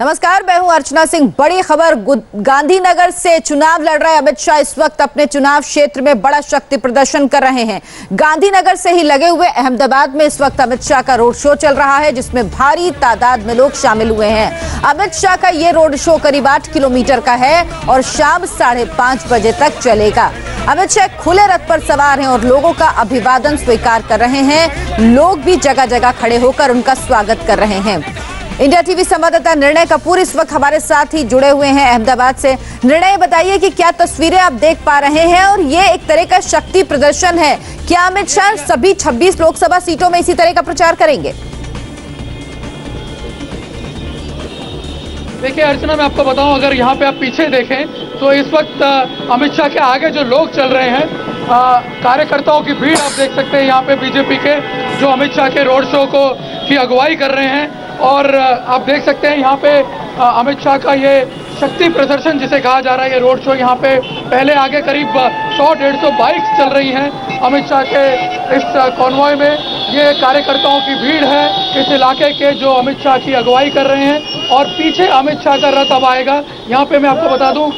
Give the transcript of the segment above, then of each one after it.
नमस्कार, मैं हूं अर्चना सिंह। बड़ी खबर, गांधीनगर से चुनाव लड़ रहे अमित शाह इस वक्त अपने चुनाव क्षेत्र में बड़ा शक्ति प्रदर्शन कर रहे हैं। गांधीनगर से ही लगे हुए अहमदाबाद में इस वक्त अमित शाह का रोड शो चल रहा है, जिसमें भारी तादाद में लोग शामिल हुए हैं। अमित शाह का ये रोड शो करीब 8 किलोमीटर का है और शाम 5:30 बजे तक चलेगा। अमित शाह खुले रथ पर सवार हैं और लोगों का अभिवादन स्वीकार कर रहे हैं। लोग भी जगह जगह खड़े होकर उनका स्वागत कर रहे हैं। इंडिया टीवी संवाददाता निर्णय कपूर इस वक्त हमारे साथ ही जुड़े हुए हैं अहमदाबाद से। निर्णय, बताइए कि क्या तस्वीरें आप देख पा रहे हैं और ये एक तरह का शक्ति प्रदर्शन है। क्या अमित शाह सभी 26 लोकसभा सीटों में इसी तरह का प्रचार करेंगे? देखिए अर्चना, मैं आपको बताऊं, अगर यहाँ पे आप पीछे देखें तो इस वक्त अमित शाह के आगे जो लोग चल रहे हैं, कार्यकर्ताओं की भीड़ आप देख सकते हैं। यहाँ पे बीजेपी के जो अमित शाह के रोड शो की अगुवाई कर रहे हैं और आप देख सकते हैं यहाँ पे अमित शाह का ये शक्ति प्रदर्शन जिसे कहा जा रहा है, ये रोड शो। यहाँ पे पहले आगे करीब 100-150 बाइक्स चल रही हैं अमित शाह के इस कॉन्वॉय में। ये कार्यकर्ताओं की भीड़ है इस इलाके के जो अमित शाह की अगुवाई कर रहे हैं और पीछे अमित शाह का रथ अब आएगा। यहाँ पे मैं आपको बता दूं,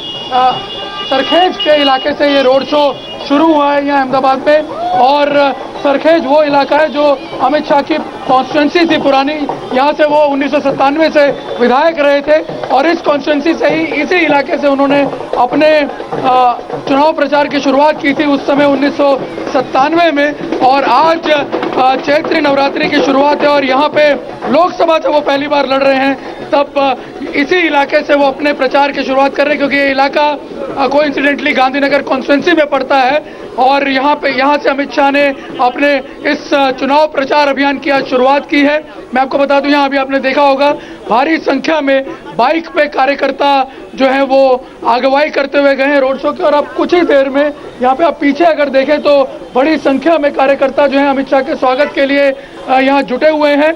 सरखेज के इलाके से ये रोड शो शुरू हुआ है यहाँ अहमदाबाद में। और सरखेज वो इलाका है जो अमित शाह की कॉन्स्टिट्यूंसी थी पुरानी। यहाँ से वो 1997 से विधायक रहे थे और इस कॉन्स्टिट्यूंसी से ही, इसी इलाके से उन्होंने अपने चुनाव प्रचार की शुरुआत की थी उस समय 1997 में। और आज चैत्री नवरात्रि की शुरुआत है और यहाँ पे लोकसभा से वो पहली बार लड़ रहे हैं। तब इसी इलाके से वो अपने प्रचार की शुरुआत कर रहे हैं, क्योंकि ये इलाका कोइंसिडेंटली गांधीनगर कॉन्स्टिट्यूंसी में पड़ता है। और यहाँ से अमित शाह ने अपने इस चुनाव प्रचार अभियान की आज शुरुआत की है। मैं आपको बता दूं, यहाँ अभी आपने देखा होगा भारी संख्या में बाइक पे कार्यकर्ता जो है वो अगुवाई करते हुए गए हैं रोड शो की। और अब कुछ ही देर में यहाँ पे आप पीछे अगर देखें तो बड़ी संख्या में कार्यकर्ता जो है अमित शाह के स्वागत के लिए यहाँ जुटे हुए हैं।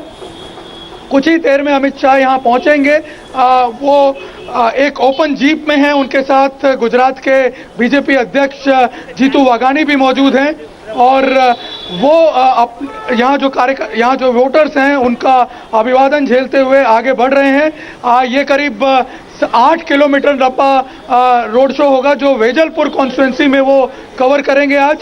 कुछ ही देर में अमित शाह यहाँ पहुंचेंगे। वो एक ओपन जीप में हैं, उनके साथ गुजरात के बीजेपी अध्यक्ष जीतू वाघानी भी मौजूद हैं। और वो यहाँ जो वोटर्स हैं उनका अभिवादन झेलते हुए आगे बढ़ रहे हैं। ये करीब 8 किलोमीटर लंबा रोड शो होगा जो वेजलपुर कॉन्स्टिट्यूंसी में वो कवर करेंगे। आज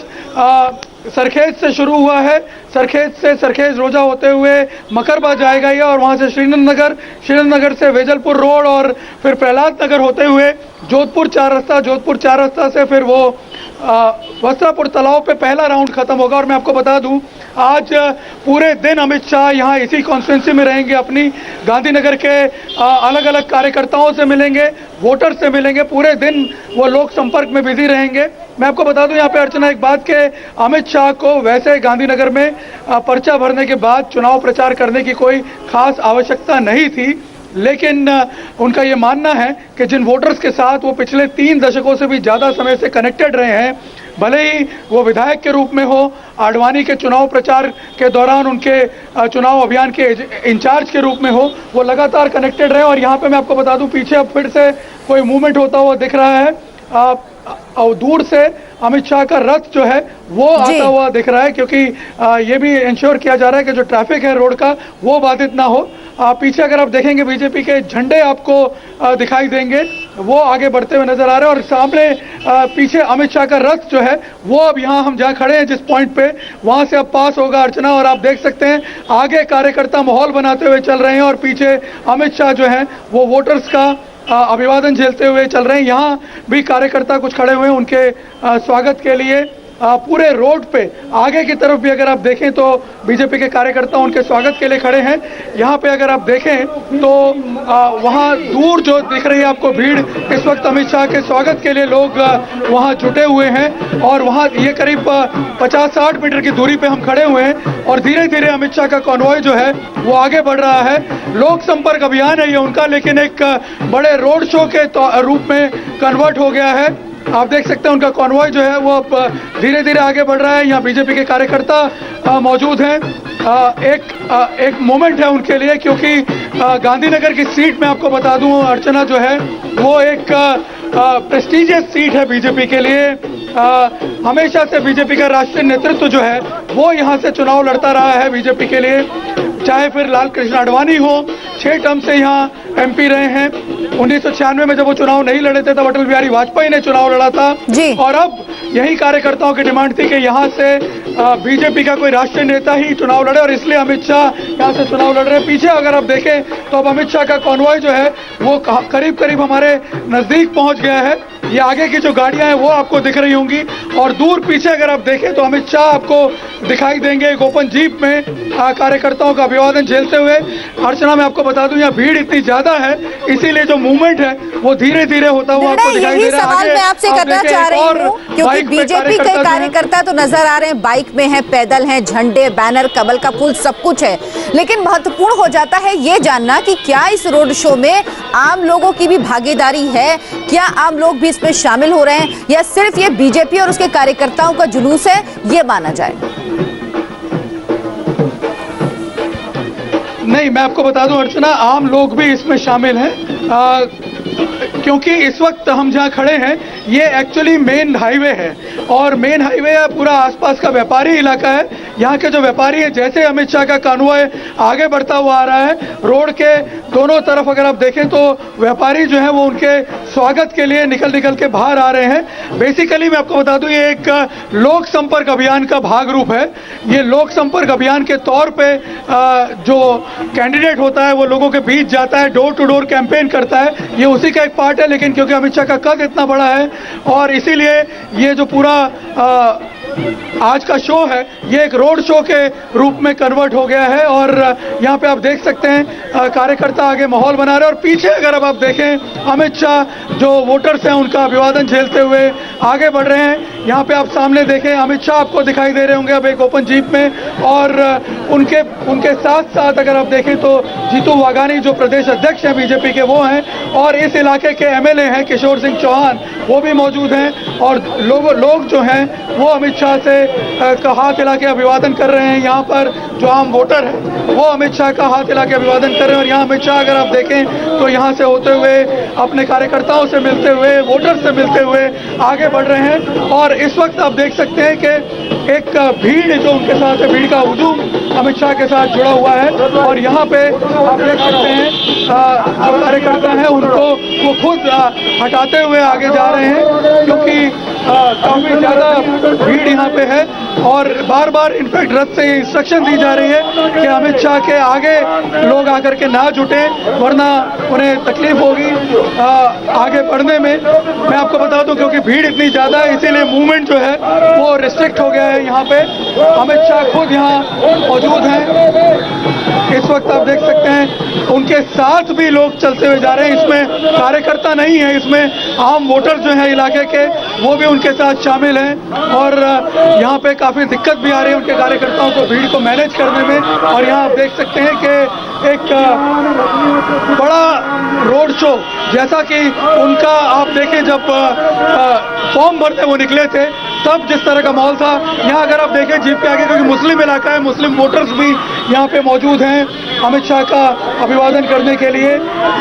सरखेज से शुरू हुआ है, सरखेज रोजा होते हुए मकरबा जाएगा ये, और वहाँ से श्रीनगर से वेजलपुर रोड और फिर प्रहलाद नगर होते हुए जोधपुर चार रास्ता से फिर वो वस्त्रापुर तालाब पे पहला राउंड खत्म होगा। और मैं आपको बता दूं, आज पूरे दिन अमित शाह यहाँ इसी कॉन्स्टिट्यूंसी में रहेंगे। अपनी गांधीनगर के अलग अलग कार्यकर्ताओं से मिलेंगे, वोटर से मिलेंगे। पूरे दिन वो लोक संपर्क में बिजी रहेंगे। मैं आपको बता दूं यहाँ पे अर्चना, एक बात के अमित शाह को वैसे गांधीनगर में पर्चा भरने के बाद चुनाव प्रचार करने की कोई खास आवश्यकता नहीं थी, लेकिन उनका ये मानना है कि जिन वोटर्स के साथ वो पिछले 3 दशकों से भी ज़्यादा समय से कनेक्टेड रहे हैं, भले ही वो विधायक के रूप में हो, आडवाणी के चुनाव प्रचार के दौरान उनके चुनाव अभियान के इंचार्ज के रूप में हो, वो लगातार कनेक्टेड रहे। और यहाँ पे मैं आपको बता दूं, पीछे अब फिर से कोई मूवमेंट होता हुआ दिख रहा है और दूर से अमित शाह का रथ जो है वो आता हुआ दिख रहा है, क्योंकि ये भी इंश्योर किया जा रहा है कि जो ट्रैफिक है रोड का वो बाधित ना हो। पीछे अगर आप देखेंगे बीजेपी के झंडे आपको दिखाई देंगे, वो आगे बढ़ते हुए नजर आ रहे हैं। और सामने पीछे अमित शाह का रथ जो है वो अब यहाँ हम जहाँ खड़े हैं जिस पॉइंट पे, वहां से अब पास होगा अर्चना। और आप देख सकते हैं आगे कार्यकर्ता माहौल बनाते हुए चल रहे हैं और पीछे अमित शाह जो है वो वोटर्स का अभिवादन झेलते हुए चल रहे हैं। यहाँ भी कार्यकर्ता कुछ खड़े हुए हैं उनके स्वागत के लिए। पूरे रोड पे आगे की तरफ भी अगर आप देखें तो बीजेपी के कार्यकर्ता उनके स्वागत के लिए खड़े हैं। यहाँ पे अगर आप देखें तो वहाँ दूर जो दिख रही है आपको भीड़, इस वक्त अमित शाह के स्वागत के लिए लोग वहाँ जुटे हुए हैं। और वहाँ ये करीब 50-60 मीटर की दूरी पे हम खड़े हुए हैं और धीरे धीरे अमित शाह का कॉन्वॉय जो है वो आगे बढ़ रहा है। लोक संपर्क अभियान है ये उनका, लेकिन एक बड़े रोड शो के रूप में कन्वर्ट हो गया है। आप देख सकते हैं उनका कॉन्वॉय जो है वो अब धीरे धीरे आगे बढ़ रहा है। यहाँ बीजेपी के कार्यकर्ता मौजूद हैं। एक मोमेंट है उनके लिए, क्योंकि गांधीनगर की सीट में आपको बता दूं अर्चना जो है वो एक प्रेस्टीजियस सीट है बीजेपी के लिए। हमेशा से बीजेपी का राष्ट्रीय नेतृत्व जो है वो यहाँ से चुनाव लड़ता रहा है बीजेपी के लिए, चाहे फिर लाल कृष्ण आडवाणी हो, 6 टर्म से यहाँ एमपी रहे हैं। 1996 में जब वो चुनाव नहीं लड़े थे तब अटल बिहारी वाजपेयी ने चुनाव लड़ा था जी। और अब यही कार्यकर्ताओं की डिमांड थी कि यहाँ से बीजेपी का कोई राष्ट्रीय नेता ही चुनाव लड़े और इसलिए अमित शाह यहाँ से चुनाव लड़ रहे हैं। पीछे अगर आप देखें तो अब अमित शाह का कॉन्वॉय जो है वो करीब करीब हमारे नजदीक पहुंच गया है। ये आगे की जो गाड़ियां हैं वो आपको दिख रही होंगी और दूर पीछे अगर आप देखें तो अमित शाह आपको दिखाई देंगे एक ओपन जीप में कार्यकर्ताओं का अभिवादन झेलते हुए। अर्चना, मैं आपको बता दूं यहाँ भीड़ इतनी ज्यादा है इसीलिए जो मूवमेंट है वो धीरे धीरे होता हुआ आपको दिखाई दे रहा है। सवाल मैं आपसे करना चाह रही हूँ क्योंकि बीजेपी के कार्यकर्ता तो नजर आ रहे हैं, बाइक में है, पैदल हैं, झंडे, बैनर, कमल का फूल सब कुछ है, लेकिन महत्वपूर्ण हो जाता है ये जानना कि क्या इस रोड शो में आम लोगों की भी भागीदारी है, क्या आम लोग भी इसमें शामिल हो रहे हैं या सिर्फ ये बीजेपी और उसके कार्यकर्ताओं का जुलूस है ये माना जाए? नहीं, मैं आपको बता दूं अर्चना, आम लोग भी इसमें शामिल हैं क्योंकि इस वक्त हम जहां खड़े हैं ये एक्चुअली मेन हाईवे है और मेन हाईवे पूरा आसपास का व्यापारी इलाका है। यहाँ के जो व्यापारी हैं, जैसे अमित शाह का कानून आगे बढ़ता हुआ आ रहा है, रोड के दोनों तरफ अगर आप देखें तो व्यापारी जो है वो उनके स्वागत के लिए निकल के बाहर आ रहे हैं। बेसिकली मैं आपको बता दूं ये एक लोक संपर्क अभियान का भाग रूप है। ये लोक संपर्क अभियान के तौर पे जो कैंडिडेट होता है वो लोगों के बीच जाता है, डोर टू डोर कैंपेन करता है, ये उसी का एक पार्ट है। लेकिन क्योंकि अमित शाह का कद इतना बड़ा है और इसीलिए ये जो पूरा आज का शो है ये एक रोड शो के रूप में कन्वर्ट हो गया है और यहाँ पे आप देख सकते हैं कार्यकर्ता आगे माहौल बना रहे हैं और पीछे अगर अब आप देखें अमित शाह जो वोटर्स हैं उनका अभिवादन झेलते हुए आगे बढ़ रहे हैं। यहाँ पे आप सामने देखें अमित शाह आपको दिखाई दे रहे होंगे अब एक ओपन जीप में और उनके साथ साथ अगर आप देखें तो जीतू वाघानी जो प्रदेश अध्यक्ष हैं बीजेपी के वो हैं और इस इलाके के एमएलए हैं किशोर सिंह चौहान वो भी मौजूद हैं और लोग जो हैं वो अमित शाह से का हाथ हिला के अभिवादन कर रहे हैं। यहाँ पर जो आम वोटर है वो अमित शाह का हाथ हिला के अभिवादन कर रहे हैं और यहाँ अमित शाह अगर आप देखें तो यहाँ से होते हुए अपने कार्यकर्ताओं से मिलते हुए, वोटर से मिलते हुए आगे बढ़ रहे हैं और इस वक्त आप देख सकते हैं कि एक भीड़ जो उनके साथ है, भीड़ का हुजूम अमित शाह के साथ जुड़ा हुआ है और यहाँ पे आप देख सकते हैं जो कार्यकर्ता हैं उनको वो खुद हटाते हुए आगे जा रहे हैं क्योंकि काफी ज्यादा भीड़ यहाँ पे है और बार बार इनफैक्ट रथ से इंस्ट्रक्शन दी जा रही है कि अमित शाह के आगे लोग आकर के ना जुटे वरना उन्हें तकलीफ होगी आगे बढ़ने में। मैं आपको बता दूं क्योंकि भीड़ इतनी ज्यादा है इसीलिए मूवमेंट जो है वो रिस्ट्रिक्ट हो गया है। यहाँ पे अमित शाह खुद यहाँ मौजूद हैं, इस वक्त आप देख सकते हैं उनके साथ भी लोग चलते हुए जा रहे हैं। इसमें कार्यकर्ता नहीं है, इसमें आम वोटर जो है इलाके के वो भी उनके साथ शामिल हैं और यहाँ पे काफी दिक्कत भी आ रही है उनके कार्यकर्ताओं को भीड़ को मैनेज करने में। और यहाँ आप देख सकते हैं कि एक बड़ा रोड शो जैसा कि उनका आप देखें जब फॉर्म भरते वो निकले थे तब जिस तरह का माहौल था, यहाँ अगर आप देखें जीप के आगे क्योंकि मुस्लिम इलाका है, मुस्लिम वोटर्स भी यहाँ पे मौजूद हैं अमित शाह का अभिवादन करने के लिए।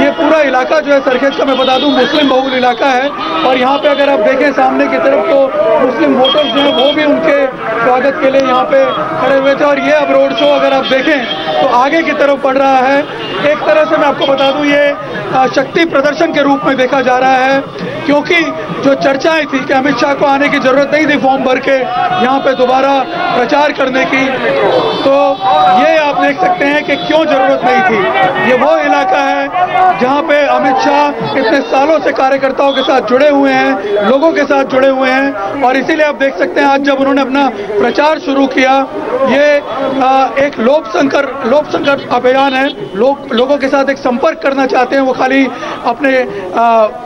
ये पूरा इलाका जो है सरखेज का मैं बता दूं मुस्लिम बहुल इलाका है और यहाँ पे अगर आप देखें सामने की तरफ तो मुस्लिम वोटर्स जो हैं वो भी उनके स्वागत के लिए यहाँ पे खड़े हुए थे और ये अब रोड शो अगर आप देखें तो आगे की तरफ बढ़ रहा है। एक तरह से मैं आपको बता दूं ये शक्ति प्रदर्शन के रूप में देखा जा रहा है क्योंकि जो चर्चाएं थी कि अमित शाह को आने की जरूरत नहीं थी फॉर्म भर के यहाँ पे दोबारा प्रचार करने की, तो ये आप देख सकते हैं कि क्यों जरूरत नहीं थी। ये वो इलाका है जहाँ पे अमित शाह इतने सालों से कार्यकर्ताओं के साथ जुड़े हुए हैं, लोगों के साथ जुड़े हुए हैं और इसीलिए आप देख सकते हैं आज जब उन्होंने अपना प्रचार शुरू किया ये एक लोक संपर्क अभियान है। लोगों के साथ एक संपर्क करना चाहते हैं वो खाली अपने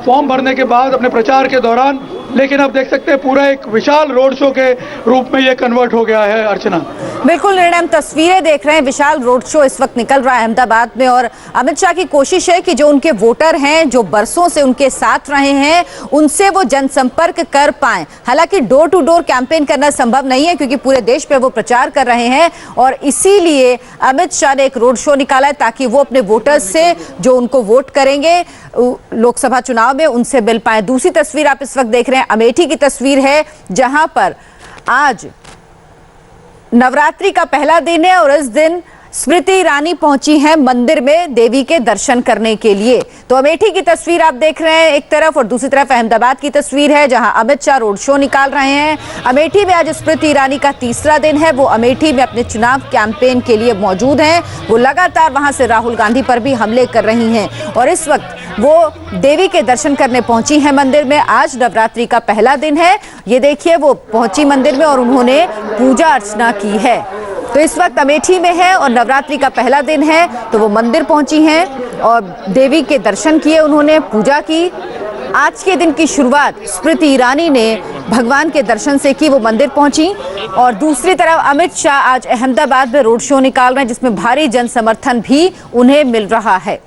फॉर्म भरने के बाद अपने प्रचार के दौरान, लेकिन आप देख सकते हैं पूरा एक विशाल रोड शो के रूप में ये कन्वर्ट हो गया है। अर्चना, बिल्कुल निर्णय, हम तस्वीरें देख रहे हैं, विशाल रोड शो इस वक्त निकल रहा है अहमदाबाद में और अमित शाह की कोशिश है कि जो उनके वोटर हैं जो बरसों से उनके साथ रहे हैं उनसे वो जनसंपर्क कर पाएं। हालांकि डोर टू डोर कैंपेन करना संभव नहीं है क्योंकि पूरे देश पे वो प्रचार कर रहे हैं और इसीलिए अमित शाह ने एक रोड शो निकाला है ताकि वो अपने वोटर्स से जो उनको वोट करेंगे लोकसभा चुनाव में उनसे मिल पाए। दूसरी तस्वीर आप इस वक्त देख रहे हैं अमेठी की तस्वीर है, जहां पर आज नवरात्रि का पहला दिन है और इस दिन स्मृति ईरानी पहुंची हैं मंदिर में देवी के दर्शन करने के लिए। तो अमेठी की तस्वीर आप देख रहे हैं एक तरफ, और दूसरी तरफ अहमदाबाद की तस्वीर है जहां अमित शाह रोड शो निकाल रहे हैं। अमेठी में आज स्मृति ईरानी का तीसरा दिन है। वो अमेठी में अपने चुनाव कैंपेन के लिए मौजूद हैं। वो लगातार वहां से राहुल गांधी पर भी हमले कर रही हैं और इस वक्त वो देवी के दर्शन करने पहुंची हैं मंदिर में। आज नवरात्रि का पहला दिन है। ये देखिए, वो पहुंची मंदिर में और उन्होंने पूजा अर्चना की है। तो इस वक्त अमेठी में है और नवरात्रि का पहला दिन है, तो वो मंदिर पहुंची हैं और देवी के दर्शन किए, उन्होंने पूजा की। आज के दिन की शुरुआत स्मृति ईरानी ने भगवान के दर्शन से की, वो मंदिर पहुंची। और दूसरी तरफ अमित शाह आज अहमदाबाद में रोड शो निकाल रहे हैं, जिसमें भारी जन समर्थन भी उन्हें मिल रहा है।